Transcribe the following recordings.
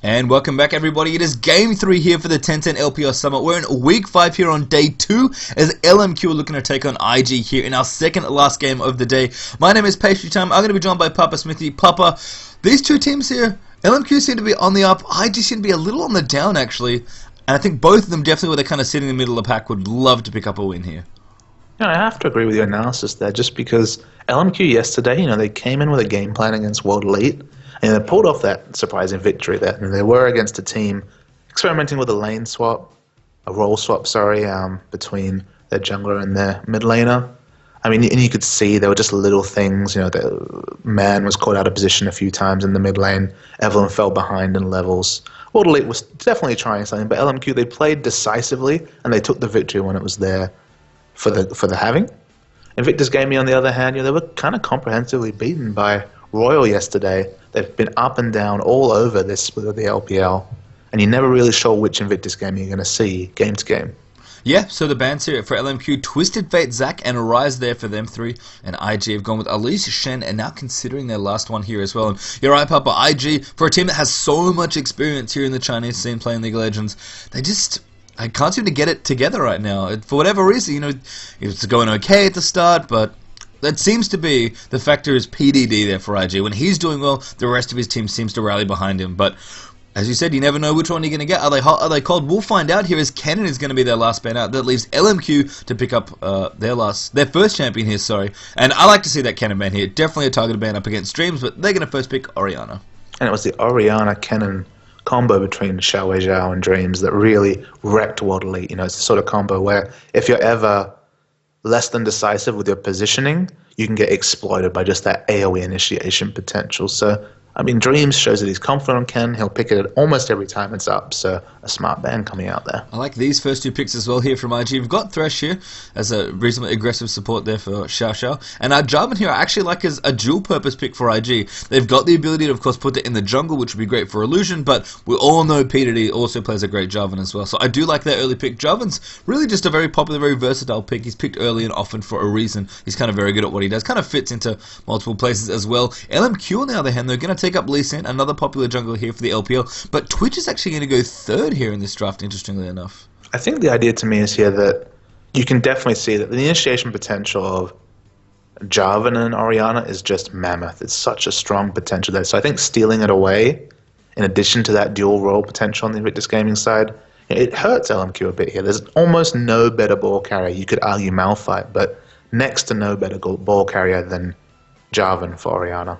And welcome back, everybody. It is Game 3 here for the 10-10 LPL Summer. We're in Week 5 here on Day 2 as LMQ are looking to take on IG here in our second last game of the day. My name is Pastry Time. I'm going to be joined by Papa Smithy. Papa, these two teams here, LMQ seem to be on the up. IG seem to be a little on the down, actually. And I think both of them definitely, where they're kind of sitting in the middle of the pack, would love to pick up a win here. Yeah, I have to agree with your analysis there, just because LMQ yesterday, they came in with a game plan against World Elite, and they pulled off that surprising victory there. And they were against a team experimenting with a lane swap, a role swap, between their jungler and their mid laner. I mean, and you could see there were just little things, the man was caught out of position a few times in the mid lane, Evelyn fell behind in levels. World Elite was definitely trying something, but LMQ, they played decisively, and they took the victory when it was there for the having. Invictus Gaming, on the other hand, they were kind of comprehensively beaten by Royal yesterday. They've been up and down all over this split of the LPL, and you're never really sure which Invictus Gaming you're going to see game to game. Yeah, so the bans here for LMQ, Twisted Fate, Zac, and Rise there for them three. And IG have gone with Elise, Shen, and now considering their last one here as well. And you're right, Papa, IG, for a team that has so much experience here in the Chinese scene playing League of Legends, I can't seem to get it together right now. For whatever reason, it's going okay at the start, but that seems to be the factor is PDD there for IG. When he's doing well, the rest of his team seems to rally behind him. But as you said, you never know which one you're going to get. Are they hot? Are they cold? We'll find out here as Kennen is going to be their last ban out. That leaves LMQ to pick up their first champion here, sorry. And I like to see that Kennen ban here. Definitely a targeted ban up against Streams, but they're going to first pick Orianna. And it was the Orianna-Kennen combo between Xiao Wei Zhao and Dreams that really wrecked World Elite. It's the sort of combo where if you're ever less than decisive with your positioning, you can get exploited by just that AoE initiation potential. So, Dreams shows that he's confident on Ken. He'll pick it almost every time it's up. So, a smart ban coming out there. I like these first two picks as well here from IG. We've got Thresh here as a reasonably aggressive support there for Xiao Xiao. And our Jarvan here I actually like as a dual-purpose pick for IG. They've got the ability to, of course, put it in the jungle, which would be great for Illusion, but we all know PDD also plays a great Jarvan as well. So I do like that early pick. Jarvan's really just a very popular, very versatile pick. He's picked early and often for a reason. He's kind of very good at what he does. Kind of fits into multiple places as well. LMQ, on the other hand, they're going to take up Lee Sin, another popular jungler here for the LPL, but Twitch is actually going to go third here in this draft, interestingly enough. I think the idea to me is here that you can definitely see that the initiation potential of Jarvan and Orianna is just mammoth. It's such a strong potential there. So I think stealing it away, in addition to that dual role potential on the Invictus Gaming side, it hurts LMQ a bit here. There's almost no better ball carrier. You could argue Malphite, but next to no better ball carrier than Jarvan for Orianna.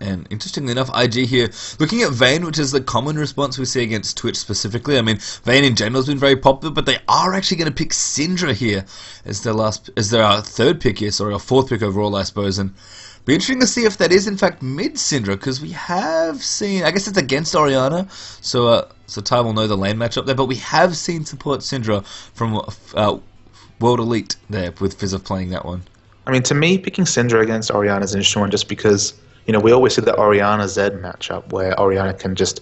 And interestingly enough, IG here, looking at Vayne, which is the common response we see against Twitch specifically. Vayne in general has been very popular, but they are actually going to pick Syndra here as their third pick here, or fourth pick overall, I suppose. And be interesting to see if that is in fact mid Syndra, because we have seen, I guess it's against Orianna, so Ty will know the lane matchup there, but we have seen support Syndra from World Elite there with Fizz playing that one. To me, picking Syndra against Orianna is an interesting one just because we always see the Orianna-Zed matchup where Orianna can just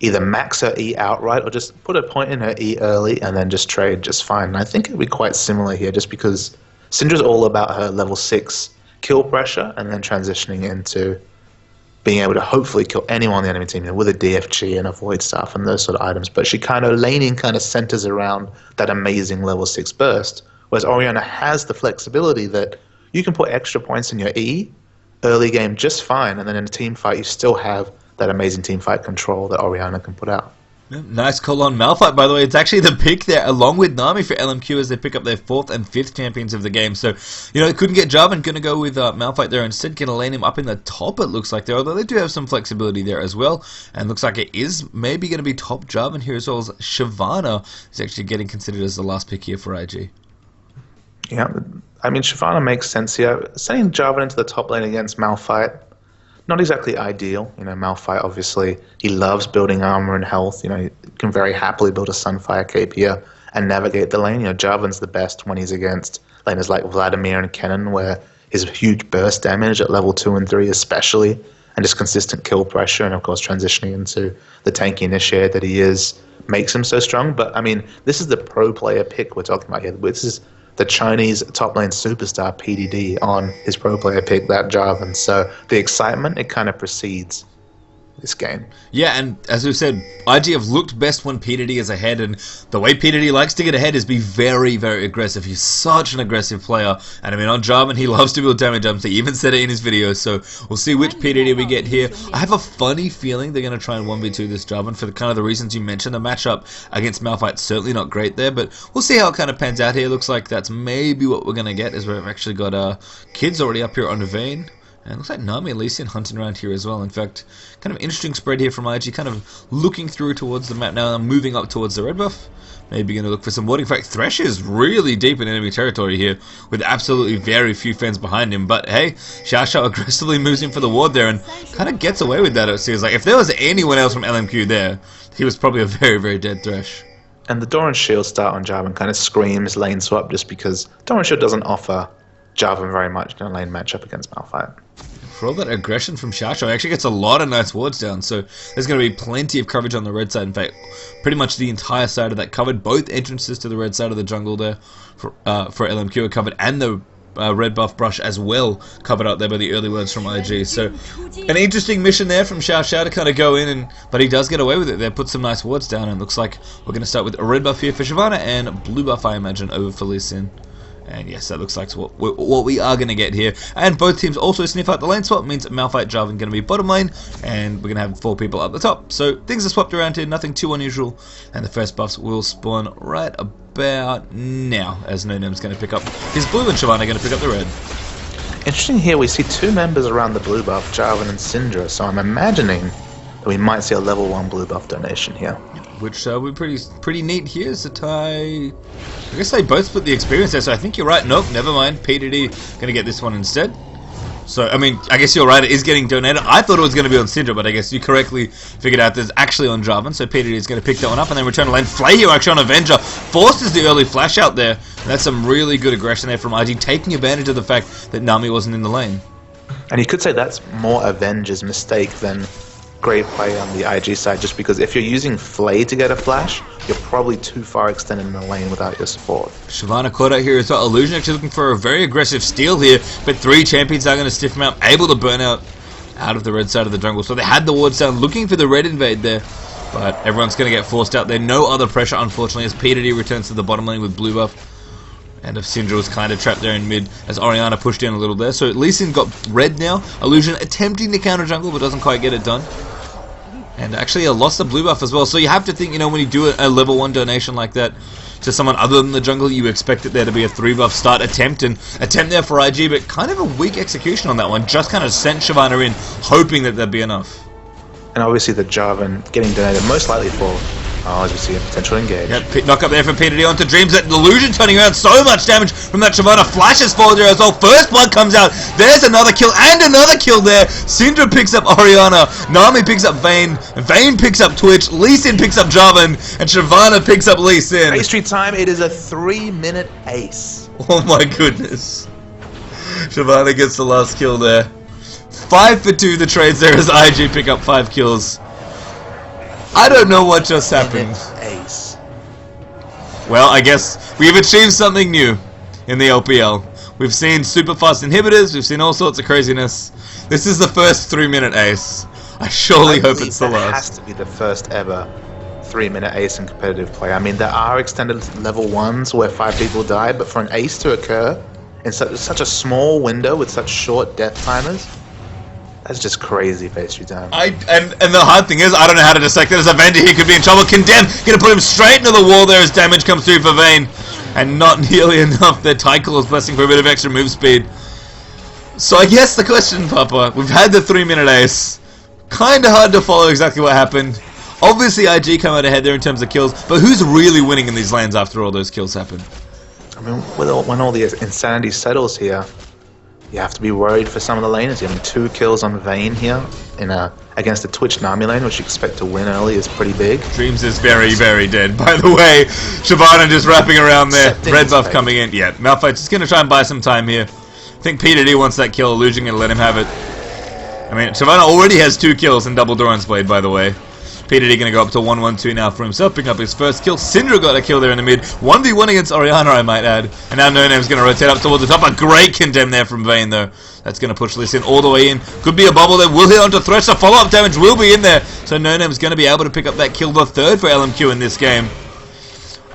either max her E outright or just put a point in her E early and then just trade just fine. And I think it would be quite similar here just because Syndra's all about her level 6 kill pressure and then transitioning into being able to hopefully kill anyone on the enemy team with a DFG and avoid stuff and those sort of items. But laning kind of centers around that amazing level 6 burst, whereas Orianna has the flexibility that you can put extra points in your E early game just fine, and then in a team fight you still have that amazing team fight control that Orianna can put out. Yeah, nice call on Malphite, by the way. It's actually the pick there along with Nami for LMQ as they pick up their 4th and 5th champions of the game. So, they couldn't get Jarvan, going to go with Malphite there instead, going to lane him up in the top, it looks like there, although they do have some flexibility there as well. And looks like it is maybe going to be top Jarvan here as well as Shyvana is actually getting considered as the last pick here for IG. Yeah, Shyvana makes sense here. Sending Jarvan into the top lane against Malphite, not exactly ideal. Malphite, obviously, he loves building armor and health. He can very happily build a Sunfire cape here and navigate the lane. Jarvan's the best when he's against laners like Vladimir and Kennen, where his huge burst damage at level 2 and 3 especially, and just consistent kill pressure, and of course transitioning into the tanky initiator that he is, makes him so strong. But, this is the pro player pick we're talking about here. This is the Chinese top lane superstar PDD on his pro player pick, that Jarvan. So the excitement, it kind of precedes this game. Yeah, and as we said, IG have looked best when P2D is ahead, and the way P2D likes to get ahead is be very, very aggressive. He's such an aggressive player, and I mean, on Jarvan, he loves to build damage jumps. He even said it in his videos, so we'll see which P2D we get here. I have a funny feeling they're going to try and 1v2 this Jarvan for the kind of the reasons you mentioned. The matchup against Malphite's certainly not great there, but we'll see how it kind of pans out here. Looks like that's maybe what we're going to get, as we've actually got kids already up here on the Vayne. And it looks like Nami and Lee Sin hunting around here as well. In fact, kind of interesting spread here from IG, kind of looking through towards the map now, moving up towards the red buff. Maybe going to look for some warding. In fact, Thresh is really deep in enemy territory here, with absolutely very few fans behind him. But hey, Xiao aggressively moves in for the ward there and kind of gets away with that, it seems like. If there was anyone else from LMQ there, he was probably a very, very dead Thresh. And the Doran Shield start on Jarvan kind of screams lane swap, just because Doran Shield doesn't offer Jarvan very much in a lane matchup against Malphite. For all that aggression from Xiao, he actually gets a lot of nice wards down, so there's going to be plenty of coverage on the red side. In fact, pretty much the entire side of that covered. Both entrances to the red side of the jungle there for LMQ are covered, and the red buff brush as well covered up there by the early words from IG. So an interesting mission there from Xiao to kind of go in, but he does get away with it there, put some nice wards down, and it looks like we're going to start with a red buff here for Shyvana and blue buff, I imagine, over for Lee Sin. And yes, that looks like what we are going to get here. And both teams also sniff out the lane swap. Means Malphite Jarvan going to be bottom lane, and we're going to have 4 people up the top. So things are swapped around here, nothing too unusual. And the first buffs will spawn right about now, as No Name's going to pick up his blue, and Shyvana going to pick up the red. Interesting here, we see 2 members around the blue buff, Jarvan and Syndra. So I'm imagining that we might see a level 1 blue buff donation here. Which would be pretty neat here. I guess they both split the experience there, so I think you're right. Nope, never mind. P2D going to get this one instead. So, I mean, I guess you're right, it is getting donated. I thought it was going to be on Syndra, but I guess you correctly figured out that it's actually on Jarvan, so P2D is going to pick that one up, and then return to lane. Flay actually on Avenger, forces the early flash out there. And that's some really good aggression there from IG, taking advantage of the fact that Nami wasn't in the lane. And you could say that's more Avenger's mistake than great play on the IG side, just because if you're using Flay to get a flash, you're probably too far extended in the lane without your support. Shyvana caught out here as well. Illusion actually looking for a very aggressive steal here, but 3 champions are going to stiff him out, able to burn out of the red side of the jungle. So they had the wards down, looking for the red invade there, but everyone's going to get forced out there. No other pressure, unfortunately, as P2D returns to the bottom lane with blue buff. And if Syndra was kind of trapped there in mid, as Orianna pushed in a little there. So Lee Sin got red now. Illusion attempting to counter jungle, but doesn't quite get it done. And actually lost the blue buff as well. So you have to think, when you do a level 1 donation like that to someone other than the jungle, you expect it there to be a 3 buff start attempt there for IG, but kind of a weak execution on that one. Just kind of sent Shyvana in, hoping that there'd be enough. And obviously the Jarvan getting donated most likely for, as we see a potential engage. Yep, knock up there for P2D onto Dreams. That Illusion turning around, so much damage from that Shyvana. Flashes forward there as well. First blood comes out. There's another kill and another kill there. Syndra picks up Orianna. Nami picks up Vayne. Vayne picks up Twitch. Lee Sin picks up Jarvan. And Shyvana picks up Lee Sin. Ace Street time. It is a 3-minute ace. Oh my goodness. Shyvana gets the last kill there. 5 for 2 the trades there as IG pick up 5 kills. I don't know what just happened. Ace. Well, I guess we've achieved something new in the LPL. We've seen super fast inhibitors, we've seen all sorts of craziness. This is the first 3-minute ace. I surely hope it's the last. It has to be the first ever 3-minute ace in competitive play. I mean, there are extended level 1s where 5 people die, but for an ace to occur in such a small window with such short death timers, that's just crazy pastry time. And the hard thing is, I don't know how to dissect it as a Vendor here could be in trouble. Condemned, gonna put him straight into the wall there as damage comes through for Vayne. And not nearly enough. Their Tycho is blessing for a bit of extra move speed. So I guess the question, Papa, we've had the 3-minute ace. Kinda hard to follow exactly what happened. Obviously IG come out ahead there in terms of kills, but who's really winning in these lanes after all those kills happen? I mean, when all the insanity settles here, you have to be worried for some of the laners. Getting 2 kills on Vayne here against a Twitch Nami lane, which you expect to win early, is pretty big. Dreams is very, very dead. By the way, Shyvana just wrapping around there. Red buff coming in. Yeah, Malphite's just going to try and buy some time here. I think P2D wants that kill. Illusion going to let him have it. I mean, Shyvana already has 2 kills in double Doran's Blade, by the way. PDD going to go up to 1-1-2 now for himself, picking up his first kill. Syndra got a kill there in the mid. 1v1 against Orianna, I might add. And now No Name's going to rotate up towards the top. A great condemn there from Vayne, though. That's going to push Lee Sin all the way in. Could be a bubble there. Will hit onto Thresh. The follow-up damage will be in there. So No Name's going to be able to pick up that kill, the third for LMQ in this game.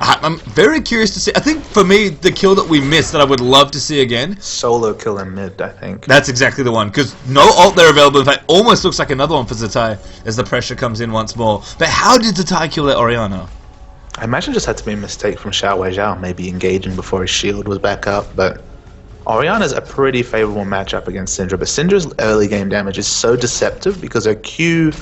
I'm very curious to see. I think for me, the kill that we missed that I would love to see again. Solo kill in mid, I think. That's exactly the one, because no ult there available. In fact, almost looks like another one for Zatai as the pressure comes in once more. But how did Zatai kill that Orianna? I imagine it just had to be a mistake from Xiao Weizhao, maybe engaging before his shield was back up. But Orianna's a pretty favorable matchup against Syndra. But Syndra's early game damage is so deceptive because her Q,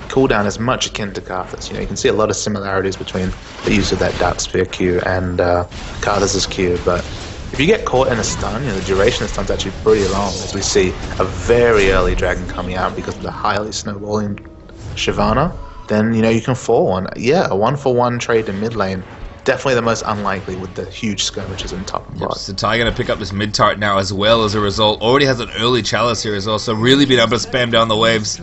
cooldown is much akin to Karthus. You can see a lot of similarities between the use of that Dark Sphere Q and Karthus' Q. But if you get caught in a stun, the duration of the stun's actually pretty long, as we see a very early dragon coming out because of the highly snowballing Shyvana, then you can fall. And yeah, a 1-for-1 trade in mid lane, definitely the most unlikely with the huge skirmishes in top and bot. Zatai going to pick up this mid turret now as well as a result. Already has an early chalice here as well, so really being able to spam down the waves.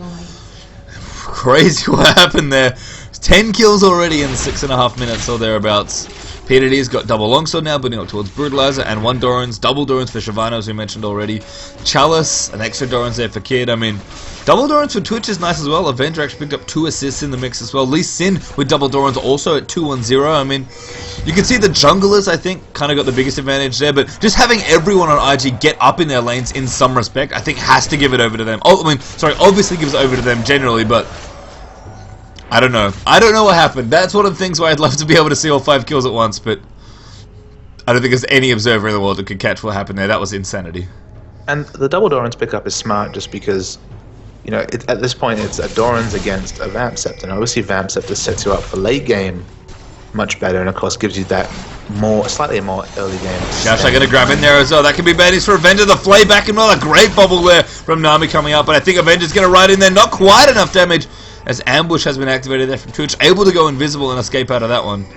Crazy what happened there. 10 kills already in 6.5 minutes or thereabouts. PDD's got double longsword now, building up towards Brutalizer, and one Doran's, double Doran's for Shyvana, as we mentioned already. Chalice, an extra Doran's there for Kid. I mean, double Doran's for Twitch is nice as well. Avenger actually picked up 2 assists in the mix as well. Lee Sin with double Doran's also at 2-1-0. I mean, you can see the junglers, I think, kind of got the biggest advantage there, but just having everyone on IG get up in their lanes in some respect, I think has to give it over to them. Obviously gives it over to them generally, but I don't know. I don't know what happened. That's one of the things where I'd love to be able to see all 5 kills at once, but I don't think there's any observer in the world that could catch what happened there. That was insanity. And the double Doran's pickup is smart just because, at this point it's a Doran's against a Vamp Scepter. And obviously Vamp Scepter sets you up for late game much better, and of course gives you that slightly more early game. Gosh, I'm going to grab in there as well. That could be bad news for Avenger. The flay back and a great bubble there from Nami coming up, but I think Avenger's going to ride in there. Not quite enough damage, as Ambush has been activated there from Twitch, able to go invisible and escape out of that one.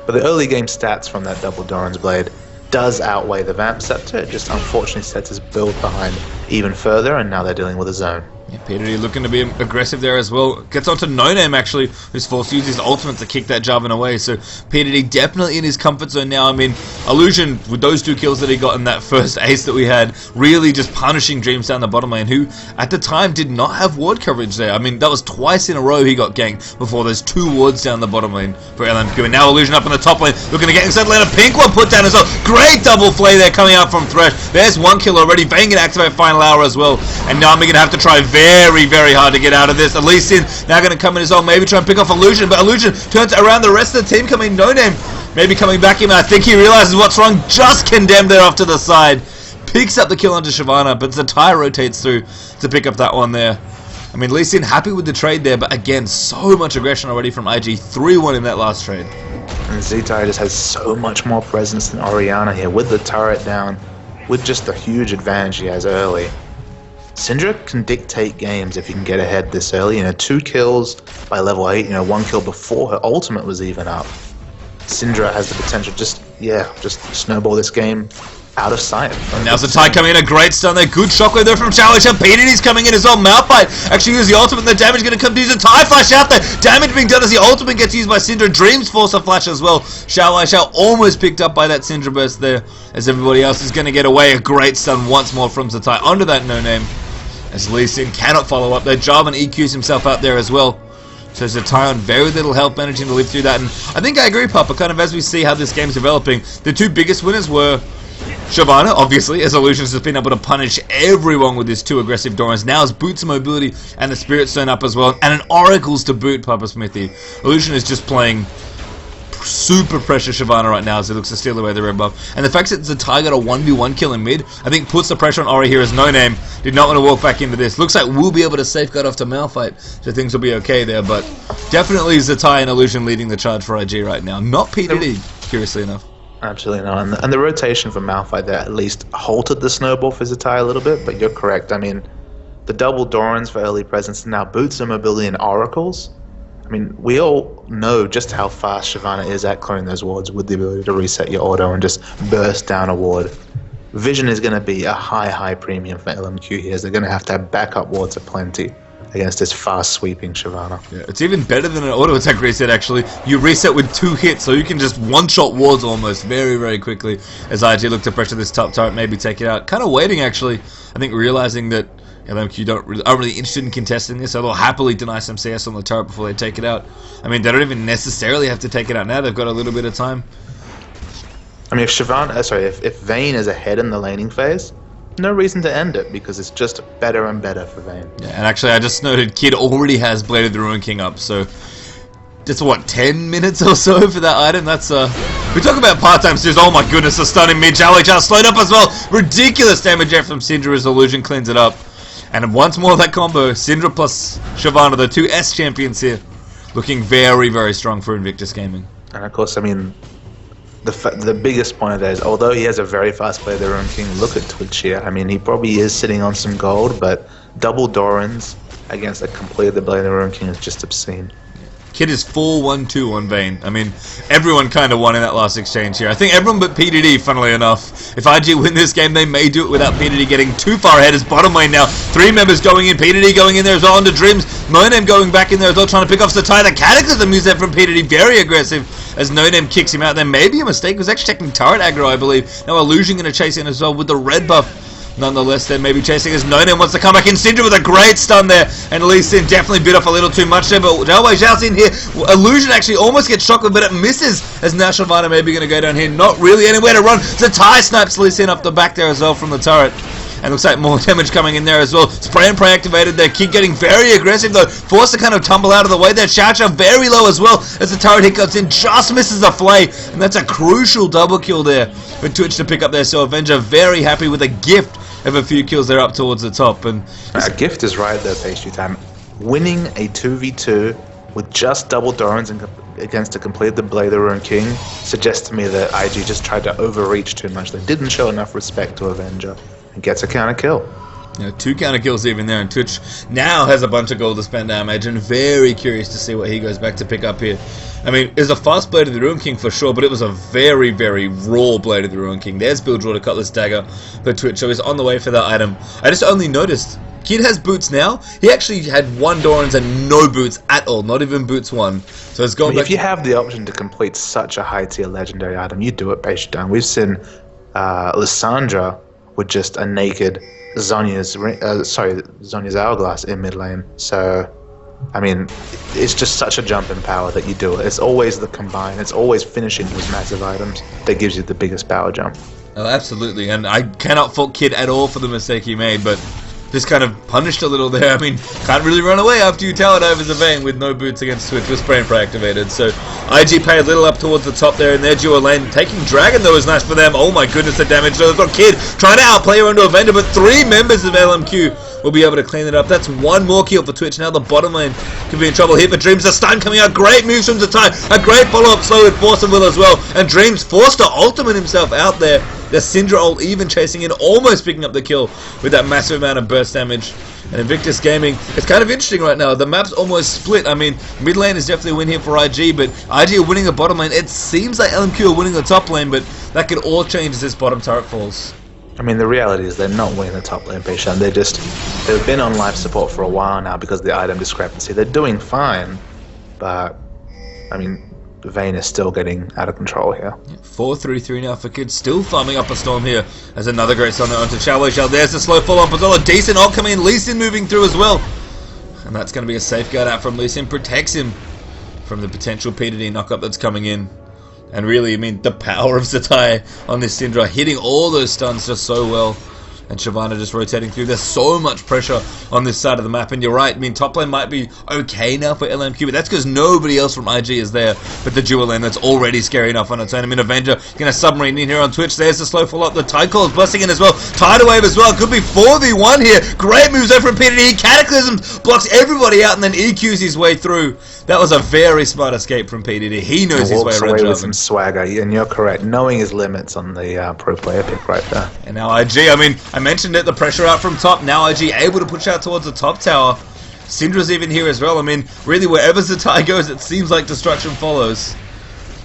But the early game stats from that double Doran's Blade does outweigh the Vamp Scepter. It just unfortunately sets his build behind even further, and now they're dealing with a zone. Yeah, PDD looking to be aggressive there as well. Gets onto No Name actually, who's forced to use his ultimate to kick that Jarvan away. So PDD definitely in his comfort zone now. I mean, Illusion, with those 2 kills that he got in that first ace that we had, really just punishing Dreams down the bottom lane, who at the time did not have ward coverage there. I mean, that was twice in a row he got ganked before there's 2 wards down the bottom lane for LMQ. And now Illusion up in the top lane, looking to get inside lane. A pink one put down as well. Great double flay there coming out from Thresh. There's 1 kill already. Vayne going to activate Final Hour as well. And now I'm going to have to try very, very hard to get out of this. At least now going to come in as well. Maybe try and pick off Illusion, but Illusion turns around the rest of the team coming. No Name maybe coming back in. I think he realizes what's wrong. Just condemned there off to the side. Picks up the kill onto Shyvana, but Zatai rotates through to pick up that one there. I mean, Lee Sin happy with the trade there, but again, so much aggression already from IG. 3-1 in that last trade. And Zatai just has so much more presence than Orianna here, with the turret down, with just the huge advantage he has early. Syndra can dictate games if you can get ahead this early. 2 kills by level 8, 1 kill before her ultimate was even up. Syndra has the potential just snowball this game out of sight. And now Zatai coming in, a great stun there. Good shockwave there from Xiao Weizhao. PDD's coming in as well. Malphite actually used the ultimate, and the damage going to come to Zatai. Flash out there. Damage being done as the ultimate gets used by Syndra. Dreams force a flash as well. Xiao Weizhao almost picked up by that Syndra burst there, as everybody else is going to get away. A great stun once more from Zatai onto that No Name, as Lee Sin cannot follow up there. Jarvan EQs himself out there as well. So Zatai on very little health, managing to live through that. And I think I agree, Papa, kind of as we see how this game's developing, the 2 biggest winners were Shyvana, obviously, as Illusions has been able to punish everyone with his 2 aggressive Dorans. Now his Boots of Mobility and the Spirit Stone up as well, and an Oracles to boot, Papa Smithy. Illusion is just playing super pressure Shyvana right now as he looks to steal away the red buff. And the fact that Zatai got a 1v1 kill in mid, I think puts the pressure on Ori here, as No Name did not want to walk back into this. Looks like we'll be able to safeguard off to Malphite, so things will be okay there, but definitely Zatai and Illusion leading the charge for IG right now. Not PDD, curiously enough. Absolutely not. And the rotation for Malphite there at least halted the snowball for Zatai a little bit, but you're correct. I mean, the double Dorans for early presence, now Boots of Mobility and Oracles. I mean, we all know just how fast Shyvana is at clearing those wards with the ability to reset your auto and just burst down a ward. Vision is going to be a high premium for LMQ here, as they're going to have backup wards aplenty. against this fast sweeping Shyvana. Yeah, it's even better than an auto attack reset actually. You reset with 2 hits, so you can just one-shot wards almost very, very quickly as IG look to pressure this top turret, maybe take it out. Kind of waiting actually, I think realizing that LMQ aren't really interested in contesting this, so they'll happily deny some CS on the turret before they take it out. I mean, they don't even necessarily have to take it out now, they've got a little bit of time. I mean, if Vayne is ahead in the laning phase, no reason to end it, because it's just better and better for Vayne. Yeah, and actually I just noted Kid already has Blade of the Ruin King up, so just what, 10 minutes or so for that item? That's we talk about part-time steals. Oh my goodness, the stunning mid Jalo just slowed up as well. Ridiculous damage there from Syndra as Illusion cleans it up. And once more that combo, Syndra plus Shyvana, the 2 S champions here, looking very, very strong for Invictus Gaming. And of course, I mean, the biggest point of that is, although he has a very fast Blade of the Ruin King, look at Twitch here. I mean, he probably is sitting on some gold, but double Dorans against a completed Blade of the Ruin King is just obscene. Kid is full 1-2 on Vayne. I mean, everyone kind of won in that last exchange here. I think everyone but PDD, funnily enough. If IG win this game, they may do it without PDD getting too far ahead. As bottom lane now, 3 members going in. PDD going in there as well under Dreams. NoName going back in there as well, trying to pick off Satai. The Cataclysm moves there from PDD, very aggressive as NoName kicks him out. There may be a mistake. It was actually checking turret aggro, I believe. Now Illusion going to chase in as well with the red buff. Nonetheless, they're maybe chasing as NoName wants to come back in. Syndra with a great stun there, and Lee Sin definitely bit off a little too much there, but Xiaowei Zhao's in here. Illusion actually almost gets shocked, but it misses as now Shyvana maybe going to go down here. Not really anywhere to run. Zatai snipes Lee Sin up the back there as well from the turret. And looks like more damage coming in there as well. Spray and pray activated there. Kid getting very aggressive though. Forced to kind of tumble out of the way there. Chacha very low as well as the turret hit comes in. Just misses a flay. And that's a crucial double kill there for Twitch to pick up there. So Avenger very happy with a gift of a few kills there up towards the top. And a gift is right there, Pastry Time. Winning a 2v2 with just double Dorans against a completed Blade of the Ruin King suggests to me that IG just tried to overreach too much. They didn't show enough respect to Avenger. And gets a counter kill. You know, 2 counter kills even there, and Twitch now has a bunch of gold to spend damage, and very curious to see what he goes back to pick up here. I mean, it's a fast Blade of the Ruin King for sure, but it was a very, very raw Blade of the Ruin King. There's Bill Draw to cut this dagger for Twitch, so he's on the way for that item. I just only noticed, Kid has boots now. He actually had 1 Dorans and no boots at all, not even boots 1. So it's going back. If you have the option to complete such a high tier legendary item, you do it, Pastry Time. We've seen Lissandra with just a naked Zhonya's Hourglass in mid lane. So, I mean, it's just such a jump in power that you do it. It's always the combine. It's always finishing those massive items that gives you the biggest power jump. Oh, absolutely, and I cannot fault Kid at all for the mistake he made, but just kind of punished a little there. I mean, can't really run away after you tell it over the Vayne with no boots against Twitch with Spray and Pray activated. So IG paid a little up towards the top there in their dual lane. Taking Dragon though is nice for them. Oh my goodness, the damage. So they've got Kid trying to outplay her into a vendor, but 3 members of LMQ will be able to clean it up. That's 1 more kill for Twitch. Now the bottom lane could be in trouble here for Dreams. The stun coming out. Great moves from Zatai. A great follow-up slow with Force and Will as well. And Dreams forced to ultimate himself out there. The Syndra ult even chasing in, almost picking up the kill with that massive amount of burst damage. And Invictus Gaming, it's kind of interesting right now. The map's almost split. I mean, mid lane is definitely a win here for IG, but IG are winning the bottom lane. It seems like LMQ are winning the top lane, but that could all change as this bottom turret falls. I mean, the reality is they're not winning the top lane, Patient. They've been on life support for a while now because of the item discrepancy. They're doing fine, but, I mean, Vayne is still getting out of control here. 4-3-3 now for Kid, still farming up a storm here as another great stun onto Xiaowei. There's the slow follow-up as well, a decent ult coming in, Lee Sin moving through as well. And that's going to be a safeguard out from Lee Sin, protects him from the potential PDD knockup that's coming in. And really, I mean, the power of Zatai on this Syndra, hitting all those stuns just so well. And Shyvana just rotating through. There's so much pressure on this side of the map, and you're right, I mean, top lane might be okay now for LMQ, but that's because nobody else from IG is there, but the dual lane that's already scary enough on its own. I mean, Avenger gonna submarine in here on Twitch. There's the slow follow-up. The Tide Call is busting in as well. Tidal Wave as well. Could be 4v1 here. Great moves over from PDD. Cataclysm blocks everybody out and then EQs his way through. That was a very smart escape from PDD. He knows his way around. Walks away with some swagger, and you're correct. Knowing his limits on the pro player pick right there. And now IG, I mean, I mentioned it, the pressure out from top. Now IG able to push out towards the top tower. Syndra's even here as well. I mean, really, wherever Zatai goes, it seems like destruction follows.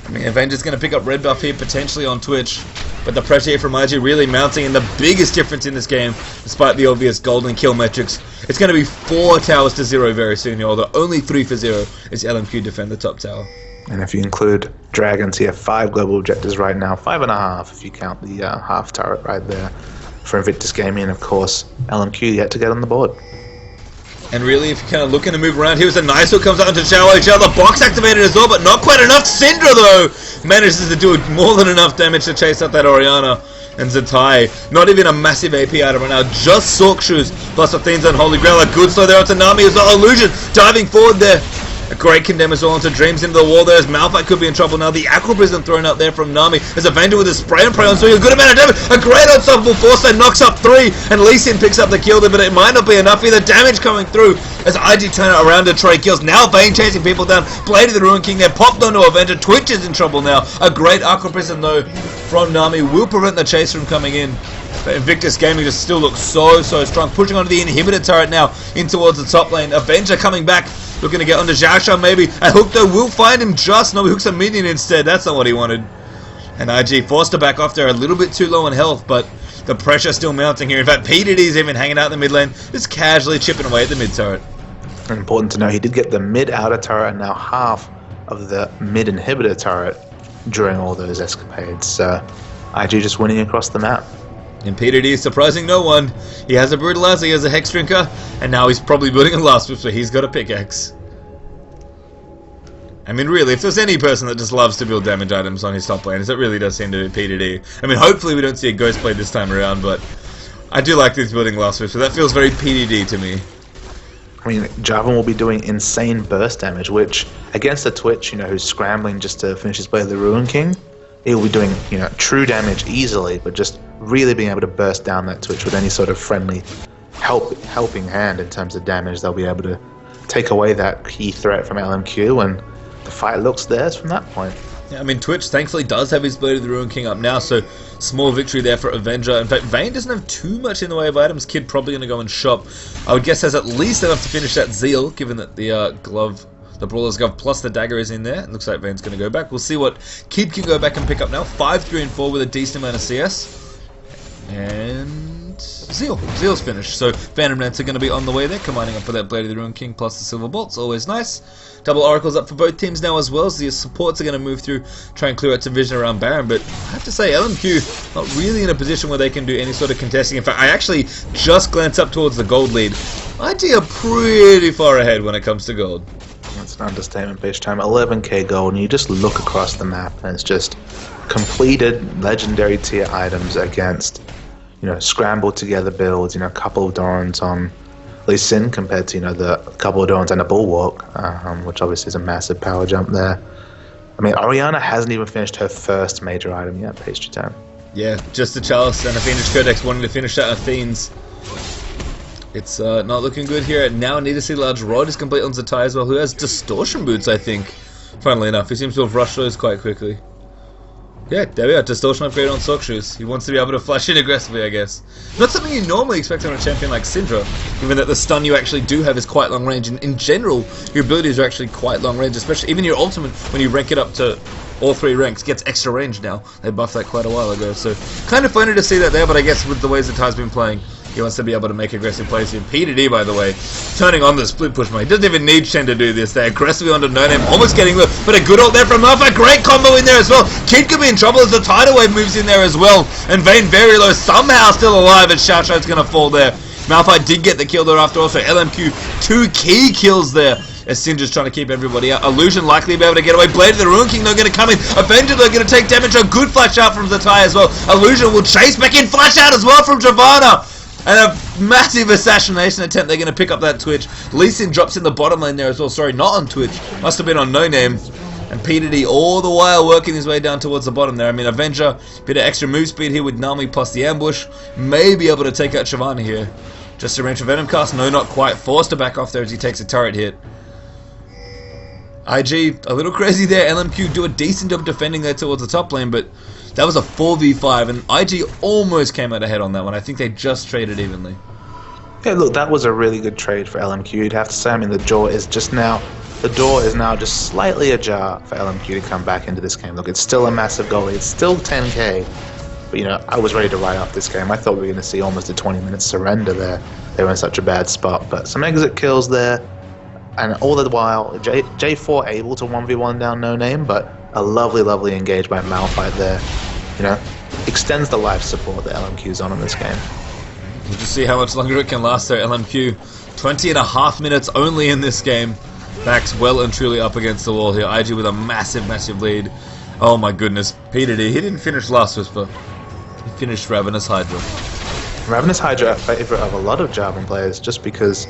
I mean, Avenger's going to pick up red buff here, potentially on Twitch. But the pressure here from IG really mounting, and the biggest difference in this game, despite the obvious golden kill metrics, it's going to be 4 towers to 0 very soon, although only 3 for 0 as LMQ defend the top tower. And if you include Dragons here, 5 global objectives right now, 5.5 if you count the half turret right there for Invictus Gaming, and of course LMQ yet to get on the board. And really, if you're kind of looking to move around, here's a nice hook, comes out into Xiao Xiao, the box activated as well, but not quite enough. Syndra, though, manages to do more than enough damage to chase out that Orianna. And Zatai, not even a massive AP item right now, just Sork Shoes, plus Athene's Unholy Grail, a good slow there onto Nami as well. Illusion diving forward there. A great condemn as well into Dreams into the wall there as Malphite could be in trouble now. The Aqua Prism thrown out there from Nami as Avenger with a spray and pray on, so a good amount of damage. A great unstoppable force that knocks up 3, and Lee Sin picks up the kill there, but it might not be enough either. Damage coming through as IG turn it around to trade kills. Now Vayne chasing people down. Blade of the Ruin King there, popped onto Avenger. Twitch is in trouble now. A great Aqua Prism though from Nami will prevent the chase from coming in. But Invictus Gaming just still looks so strong. Pushing onto the inhibitor turret now in towards the top lane. Avenger coming back. Looking to get onto Xiao maybe. A hook though will find him just. No, he hooks a minion instead. That's not what he wanted. And IG forced to back off there, a little bit too low on health, but the pressure still mounting here. In fact, PDD's even hanging out in the mid lane, just casually chipping away at the mid turret. And important to know, he did get the mid outer turret and now half of the mid inhibitor turret during all those escapades. So IG just winning across the map. And PDD is surprising no one. He has a Brutalizer, he has a Hex Drinker, and now he's probably building a Last Whip, so he's got a pickaxe. I mean, really, if there's any person that just loves to build damage items on his top laners, it really does seem to be PDD. I mean, hopefully we don't see a Ghost Blade this time around, but I do like these building Last Whips, so that feels very PDD to me. I mean, Jarvan will be doing insane burst damage, which, against a Twitch, who's scrambling just to finish his Blade of the Ruin King, he'll be doing, true damage easily, but just really being able to burst down that Twitch with any sort of friendly helping hand in terms of damage. They'll be able to take away that key threat from LMQ, and the fight looks theirs from that point. Yeah, I mean, Twitch thankfully does have his Blade of the Ruin King up now, so small victory there for Avenger. In fact, Vayne doesn't have too much in the way of items. Kid probably going to go and shop. I would guess has at least enough to finish that Zeal, given that the glove, the Brawler's Glove plus the dagger is in there. It looks like Vayne's going to go back. We'll see what Kid can go back and pick up now. 5, 3, and 4 with a decent amount of CS. And Zeal's finished. So Phantom Knights are going to be on the way there, combining up for that Blade of the Ruin King plus the Silver Bolts. Always nice. Double Oracles up for both teams now as well, so the supports are going to move through, try and clear out some vision around Baron. But I have to say, LMQ not really in a position where they can do any sort of contesting. In fact, I actually just glanced up towards the gold lead. IG are pretty far ahead when it comes to gold. That's an understatement, Bitch Time. 11k gold, and you just look across the map, and it's just completed legendary tier items against, scrambled together builds, a couple of Dorans on Lee Sin compared to, the couple of Dorans and a Bulwark, which obviously is a massive power jump there. I mean, Orianna hasn't even finished her first major item yet, Pastry Time. Yeah, just the Chalice and a Fiendish Codex wanting to finish that Athene's. It's not looking good here. Now Need to See Large Rod is complete on Zatai as well, who has Distortion Boots, I think. Funnily enough, he seems to have rushed those quite quickly. Yeah, there we are, Distortion upgrade on Sock Shoes. He wants to be able to flash in aggressively, I guess. Not something you normally expect on a champion like Syndra, given that the stun you actually do have is quite long range, and in general, your abilities are actually quite long range, especially even your ultimate, when you rank it up to all 3 ranks, gets extra range now. They buffed that quite a while ago, so kind of funny to see that there, but I guess with the ways that Ty's been playing, he wants to be able to make aggressive plays here. PDD, by the way, turning on the split push mode. He doesn't even need Shen to do this. They're aggressively onto No Name, almost getting the, but a good ult there from Malphite. Great combo in there as well. Kid could be in trouble as the tidal wave moves in there as well. And Vayne very low, somehow still alive as Xiao Xiao's going to fall there. Malphite did get the kill there after all, so LMQ 2 key kills there. As Sin just trying to keep everybody out. Illusion likely to be able to get away. Blade of the Ruin King, they're going to come in. Avenger, they're going to take damage. A good flash out from Zatai as well. Illusion will chase back in. Flash out as well from Travana. And a massive assassination attempt. They're going to pick up that Twitch. Lee Sin drops in the bottom lane there as well. Sorry, not on Twitch. Must have been on No Name. And PDD all the while working his way down towards the bottom there. I mean, Avenger, bit of extra move speed here with Nami plus the ambush. May be able to take out Shyvana here. Just a range for Venom cast. No, not quite. Forced to back off there as he takes a turret hit. IG, a little crazy there. LMQ do a decent job defending there towards the top lane, but that was a 4v5, and IG almost came out ahead on that one. I think they just traded evenly. Yeah, look, that was a really good trade for LMQ. You'd have to say, I mean, the door is now just slightly ajar for LMQ to come back into this game. Look, it's still a massive goal. It's still 10k. But, I was ready to write off this game. I thought we were going to see almost a 20-minute surrender there. They were in such a bad spot. But some exit kills there. And all the while, J4 able to 1v1 down No Name, but a lovely, lovely engage by Malphite there. Extends the life support that LMQ's on in this game. We'll just see how much longer it can last there, LMQ. 20.5 minutes only in this game. Backs well and truly up against the wall here. IG with a massive, massive lead. Oh my goodness. PDD, he didn't finish Last Whisper. He finished Ravenous Hydra. Ravenous Hydra, a favourite of a lot of Jarvan players, just because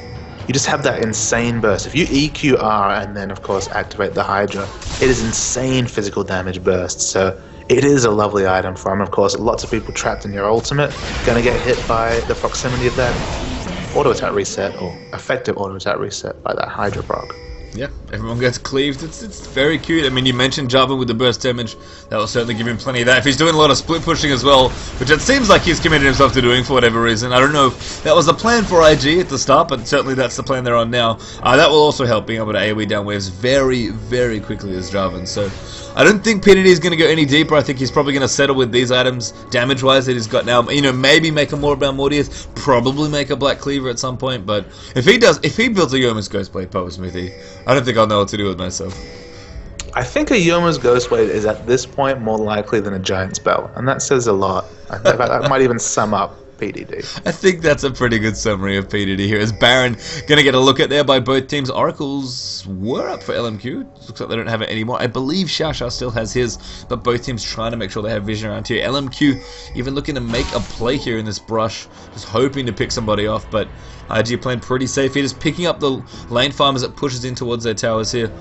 you just have that insane burst. If you EQR and then, of course, activate the Hydra, it is insane physical damage burst. So it is a lovely item for him. Of course, lots of people trapped in your ultimate going to get hit by the proximity of that auto attack reset, or effective auto attack reset by that Hydra proc. Yeah, everyone gets cleaved. It's very cute. I mean, you mentioned Jarvan with the burst damage. That will certainly give him plenty of that. If he's doing a lot of split pushing as well, which it seems like he's committed himself to doing for whatever reason. I don't know if that was the plan for IG at the start, but certainly that's the plan they're on now. That will also help being able to AoE down waves very, very quickly as Jarvan. So I don't think PDD is going to go any deeper. I think he's probably going to settle with these items damage-wise that he's got now. Maybe make a more about Mortius, probably make a Black Cleaver at some point. But if he builds a Yoma's Ghostblade Power Smithy, I don't think I'll know what to do with myself. I think a Yoma's Ghostblade is at this point more likely than a Giant Spell, and that says a lot. I think that might even sum up PDD. I think that's a pretty good summary of PDD here. As Baron going to get a look at there by both teams. Oracles were up for LMQ. Looks like they don't have it anymore. I believe Xiaoxia still has his, but both teams trying to make sure they have vision around here. LMQ even looking to make a play here in this brush, just hoping to pick somebody off, but IG playing pretty safe here, just picking up the lane farm as it pushes in towards their towers here.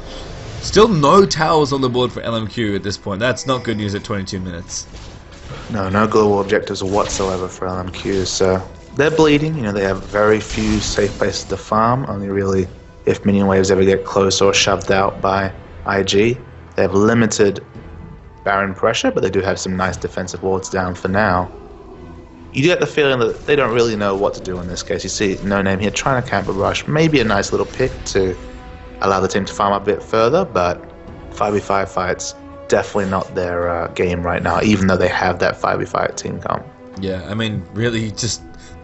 Still no towers on the board for LMQ at this point. That's not good news at 22 minutes. No global objectives whatsoever for LMQ, so they're bleeding. They have very few safe places to farm, only really if minion waves ever get close or shoved out by IG. They have limited Baron pressure, but they do have some nice defensive wards down for now. You get the feeling that they don't really know what to do in this case. You see No Name here trying to camp a rush, maybe a nice little pick to allow the team to farm a bit further, but 5v5 fights, definitely not their game right now, even though they have that 5v5 team comp. Yeah, I mean, really, just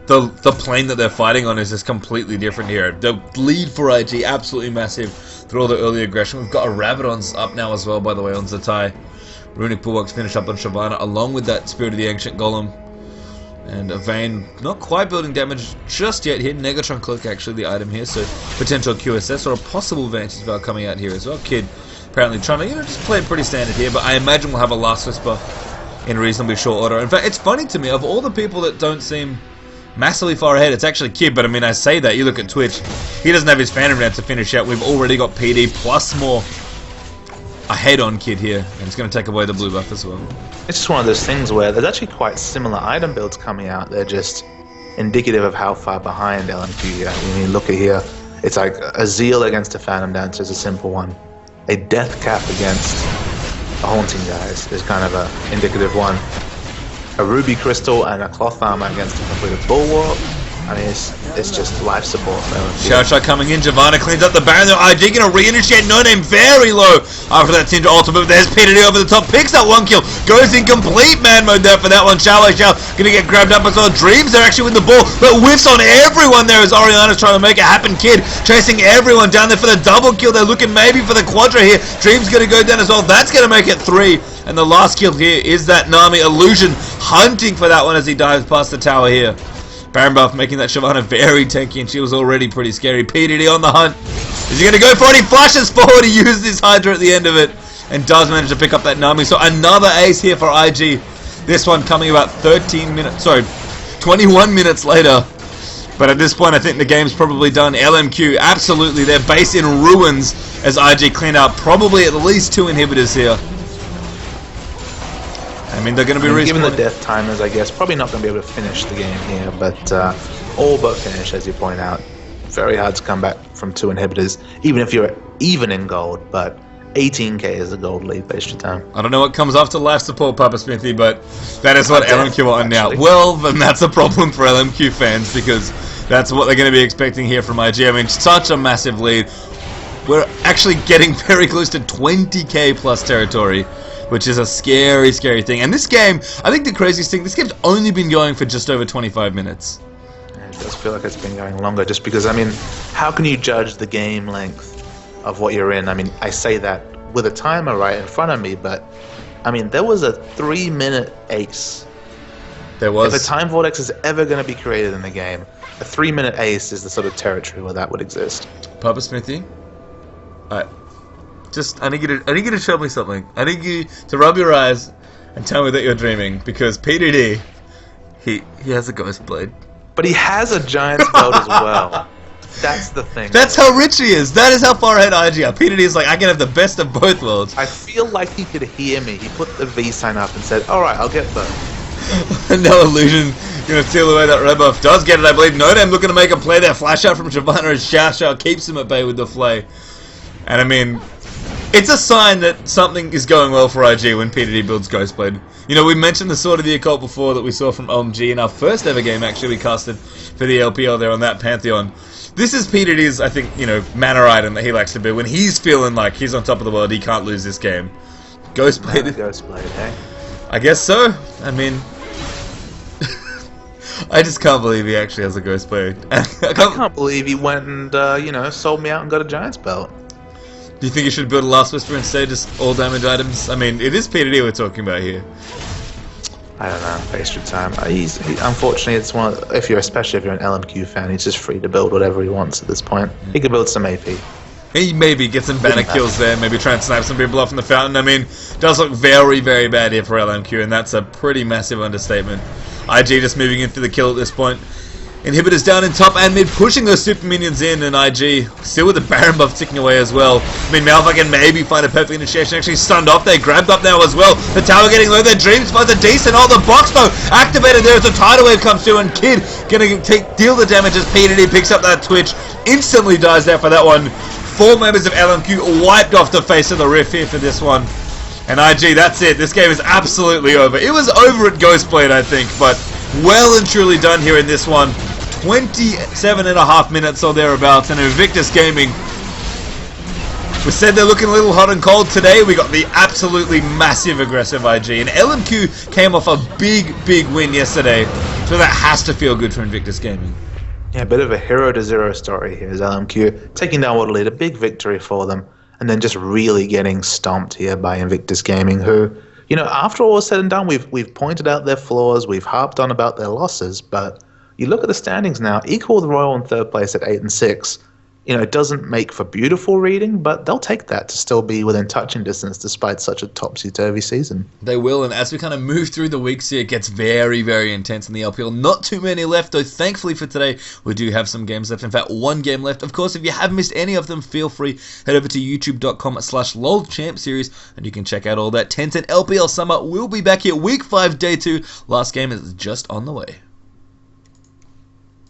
the plane that they're fighting on is just completely different here. The lead for IG, absolutely massive through all the early aggression. We've got a Rabadon's up now as well, by the way, on Zatai. Runic Bulwark's finished up on Shyvana, along with that Spirit of the Ancient Golem. And a Vayne not quite building damage just yet here. Negatron Cloak actually the item here, so potential QSS or a possible Vantage Veil coming out here as well. Kid apparently trying to, just play it pretty standard here, but I imagine we'll have a Last Whisper in reasonably short order. In fact, it's funny to me, of all the people that don't seem massively far ahead, it's actually Kid, but I mean, I say that, you look at Twitch, he doesn't have his Phantom Dance to finish out. We've already got PD plus more ahead on Kid here, and it's going to take away the blue buff as well. It's just one of those things where there's actually quite similar item builds coming out. They're just indicative of how far behind LMQ are. When you look at here, it's like a Zeal against a Phantom Dance is a simple one. A Death Cap against a Haunting Guys is kind of a indicative one. A Ruby Crystal and a Cloth Armor against a completed Bulwark. I mean, it's just life support. Xiaoxia coming in, Shyvana cleans up the Baron there. IG going to reinitiate No Name very low after that Syndra ultimate. There's PDD over the top, picks that one kill, goes in complete man mode there for that one. Xiaoxia going to get grabbed up as well. Dreams are actually with the ball, but whiffs on everyone there as Oriana's trying to make it happen. Kid chasing everyone down there for the double kill. They're looking maybe for the Quadra here. Dreams going to go down as well. That's going to make it 3. And the last kill here is that Nami Illusion hunting for that one as he dives past the tower here. Baron buff making that Shyvana very tanky, and she was already pretty scary. PDD on the hunt. Is he going to go for it? He flashes forward. He used his Hydra at the end of it and does manage to pick up that Nami. So another ace here for IG. This one coming about 21 minutes later. But at this point, I think the game's probably done. LMQ, absolutely. Their base in ruins as IG cleaned out probably at least 2 inhibitors here. I mean, they're going to be given the death timers, I guess, probably not going to be able to finish the game here, but all but finish, as you point out. Very hard to come back from 2 inhibitors, even if you're even in gold, but 18k is a gold lead based your time. I don't know what comes after life support, Papa Smithy, but that is what LMQ are on now. Well, then that's a problem for LMQ fans, because that's what they're going to be expecting here from IG. I mean, such a massive lead. We're actually getting very close to 20k plus territory. which is a scary, scary thing. And this game, I think the craziest thing, this game's only been going for just over 25 minutes. It does feel like it's been going longer, just because, I mean, how can you judge the game length of what you're in? I mean, I say that with a timer right in front of me, but, I mean, there was a 3-minute ace. There was. If a time vortex is ever going to be created in the game, a 3-minute ace is the sort of territory where that would exist. Papa Smithy, I need you to show me something. I need you to rub your eyes and tell me that you're dreaming, because PDD, he has a ghost blade. But he has a giant's belt as well. That's the thing. That's how rich he is. That is how far ahead IG are. PDD is like, I can have the best of both worlds. I feel like he could hear me. He put the V sign up and said, "All right, I'll get both." No illusion. Gonna steal away that red buff. Does get it, I believe. No Dame looking to make a play there. Flash out from Shyvana as Xiao keeps him at bay with the flay. And I mean, it's a sign that something is going well for IG when PDD builds Ghostblade. You know, we mentioned the Sword of the Occult before that we saw from OMG in our first ever game, actually, we casted for the LPL there on that Pantheon. This is PDD's, I think, you know, mana item that he likes to build. When he's feeling like he's on top of the world, he can't lose this game. Ghostblade. Ghostblade, hey? I guess so. I mean, I just can't believe he actually has a Ghostblade. I can't believe he went and, you know, sold me out and got a giant's belt. Do you think you should build a Last Whisper instead, just all damage items? I mean, it is PDD we're talking about here. I don't know. Waste your time. Unfortunately, it's one. Especially if you're an LMQ fan, he's just free to build whatever he wants at this point. He can build some AP. He maybe gets some banner kills there, maybe try and snipe some people off in the fountain. I mean, does look very, very bad here for LMQ, and that's a pretty massive understatement. IG just moving in for the kill at this point. Inhibitors down in top and mid, pushing those super minions in, and IG still with the Baron buff ticking away as well. I mean, Malphite can maybe find a perfect initiation, actually stunned off there, grabbed up now as well. The tower getting low, their Dream Spawns are decent. Oh, the box though, activated there as the tidal wave comes through, and Kid gonna deal the damage as PDD picks up that Twitch, instantly dies there for that one. 4 members of LMQ wiped off the face of the Rift here for this one. And IG, that's it. This game is absolutely over. It was over at Ghostblade, I think, but well and truly done here in this one. 27.5 minutes or thereabouts, and Invictus Gaming, we said they're looking a little hot and cold today. We got the absolutely massive aggressive IG, and LMQ came off a big, big win yesterday, so that has to feel good for Invictus Gaming. Yeah, a bit of a 0-0 story here is LMQ taking down Waterloo, a big victory for them, and then just really getting stomped here by Invictus Gaming, who, you know, after all was said and done, we've pointed out their flaws, we've harped on about their losses, but you look at the standings now, equal with Royal in 3rd place at 8 and 6. You know, it doesn't make for beautiful reading, but they'll take that to still be within touching distance despite such a topsy-turvy season. They will, and as we kind of move through the weeks here, it gets very, very intense in the LPL. Not too many left, though thankfully for today, we do have some games left. In fact, 1 game left. Of course, if you have missed any of them, feel free, head over to youtube.com/LOLChamp series, and you can check out all that. Tencent LPL Summer will be back here, week 5, day 2. Last game is just on the way.